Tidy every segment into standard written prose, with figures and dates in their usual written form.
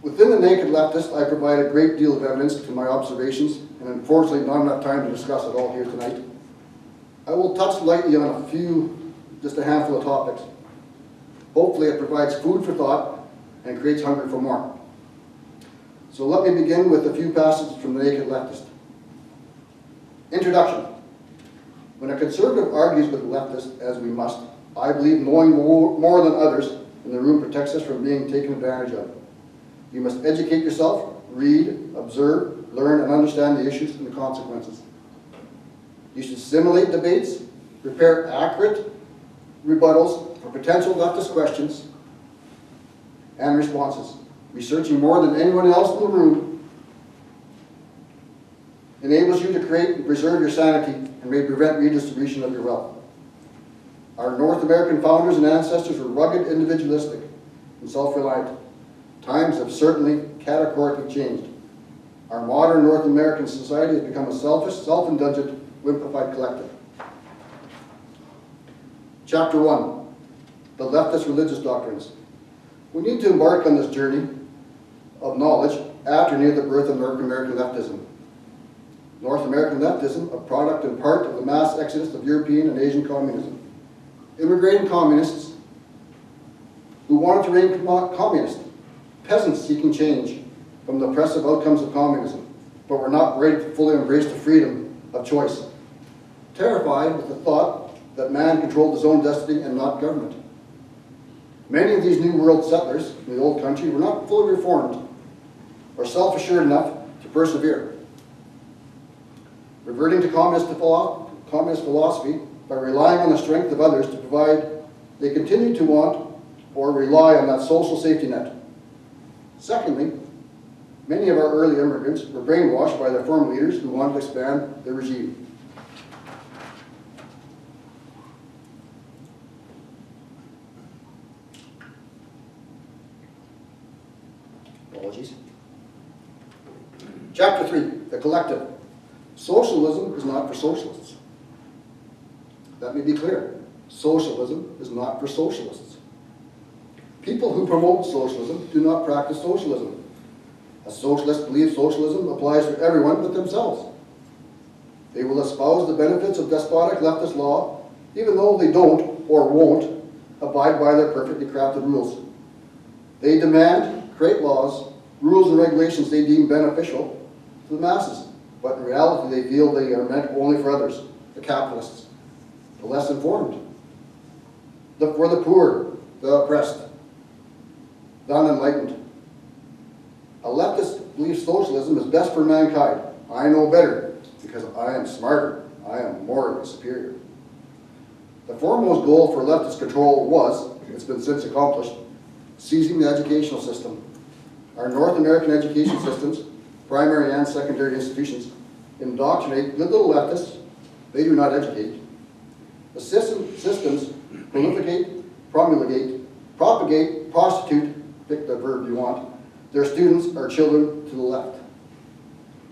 Within the naked leftist, I provide a great deal of evidence to my observations, and unfortunately not enough time to discuss it all here tonight. I will touch lightly on just a handful of topics. Hopefully it provides food for thought and creates hunger for more. So let me begin with a few passages from the naked leftist. Introduction. When a conservative argues with a leftist, as we must, I believe knowing more than others in the room protects us from being taken advantage of. You must educate yourself, read, observe, learn, and understand the issues and the consequences. You should simulate debates, prepare accurate rebuttals for potential leftist questions and responses. Researching more than anyone else in the room enables you to create and preserve your sanity and may prevent redistribution of your wealth. Our North American founders and ancestors were rugged, individualistic, and self-reliant. Times have certainly categorically changed. Our modern North American society has become a selfish, self-indulgent, wimpified collective. Chapter 1, the leftist religious doctrines. We need to embark on this journey of knowledge at or near the birth of North American leftism. North American leftism, a product and part of the mass exodus of European and Asian communism. Immigrating communists who wanted to reign communist. Peasants seeking change from the oppressive outcomes of communism, but were not ready to fully embrace the freedom of choice. Terrified with the thought that man controlled his own destiny and not government. Many of these New World settlers in the old country were not fully reformed or self-assured enough to persevere. Reverting to communist philosophy by relying on the strength of others to provide, they continued to want or rely on that social safety net. Secondly, many of our early immigrants were brainwashed by their former leaders who wanted to expand their regime. Apologies. Chapter 3, the collective. Socialism is not for socialists. Let me be clear. Socialism is not for socialists. People who promote socialism do not practice socialism. A socialist believes socialism applies to everyone but themselves. They will espouse the benefits of despotic leftist law, even though they don't or won't abide by their perfectly crafted rules. They demand, create laws, rules and regulations they deem beneficial to the masses, but in reality they feel they are meant only for others, the capitalists, the less informed, for the poor, the oppressed, the unenlightened. A leftist believes socialism is best for mankind. I know better because I am smarter. I am morally superior. The foremost goal for leftist control was, it's been since accomplished, seizing the educational system. Our North American education systems, primary and secondary institutions, indoctrinate good little leftists. They do not educate. The systems promulgate, propagate, prostitute, pick the verb you want, their students are children to the left.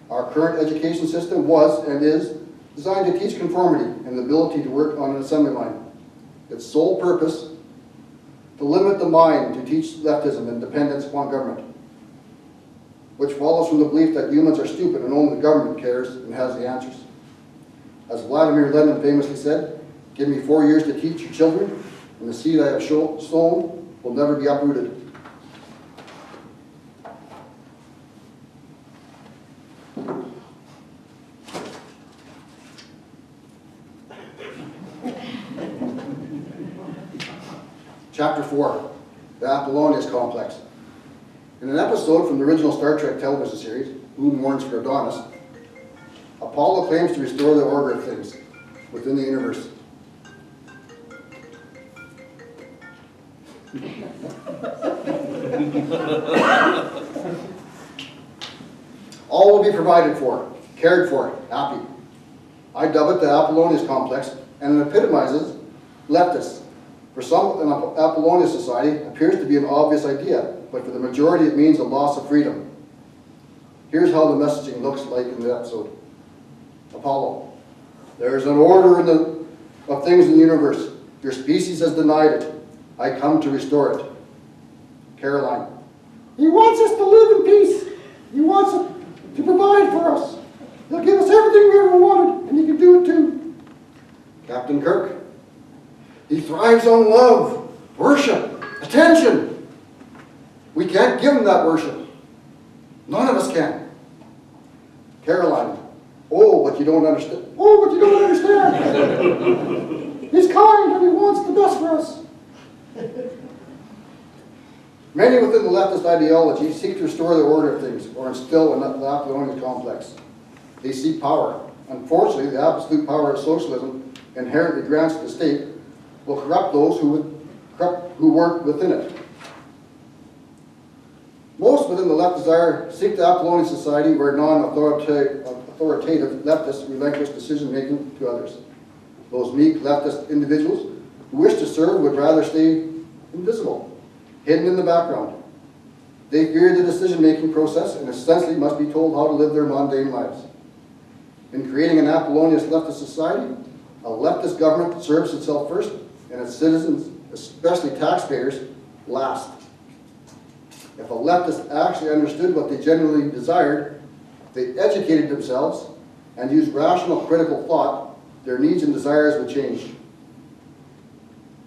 Our current education system was and is designed to teach conformity and the ability to work on an assembly line. Its sole purpose, to limit the mind to teach leftism and dependence upon government, which follows from the belief that humans are stupid and only the government cares and has the answers. As Vladimir Lenin famously said, "Give me 4 years to teach your children, and the seed I have sown will never be uprooted." Chapter 4, the Apollonius Complex. In an episode from the original Star Trek television series, Who Mourns for Adonis, Apollo claims to restore the order of things within the universe. All will be provided for, cared for, happy. I dub it the Apollonius Complex, and it epitomizes leftists. For some, an Apollonius society appears to be an obvious idea, but for the majority it means a loss of freedom. Here's how the messaging looks like in the episode. Apollo: there is an order of things in the universe. Your species has denied it. I come to restore it. Caroline: he wants us to live thrives on love, worship, attention. We can't give him that worship. None of us can. Caroline, oh, but you don't understand. Oh, but you don't understand. He's kind and he wants the best for us. Many within the leftist ideology seek to restore the order of things or instill an Napoleonic complex. They seek power. Unfortunately, the absolute power of socialism inherently grants to the state will corrupt those who work within it. Most within the left desire seek the Apollonian society where non-authoritative leftists relinquish decision-making to others. Those meek leftist individuals who wish to serve would rather stay invisible, hidden in the background. They fear the decision-making process and essentially must be told how to live their mundane lives. In creating an Apollonian leftist society, a leftist government serves itself first and its citizens, especially taxpayers, last. If a leftist actually understood what they genuinely desired, they educated themselves and used rational critical thought, their needs and desires would change.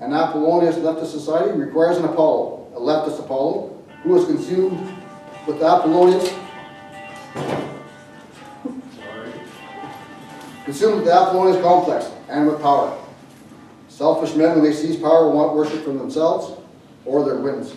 An Apollonian leftist society requires an Apollo, a leftist Apollo, who is consumed with the Apollonian complex and with power. Selfish men, when they seize power, want worship from themselves or their whims.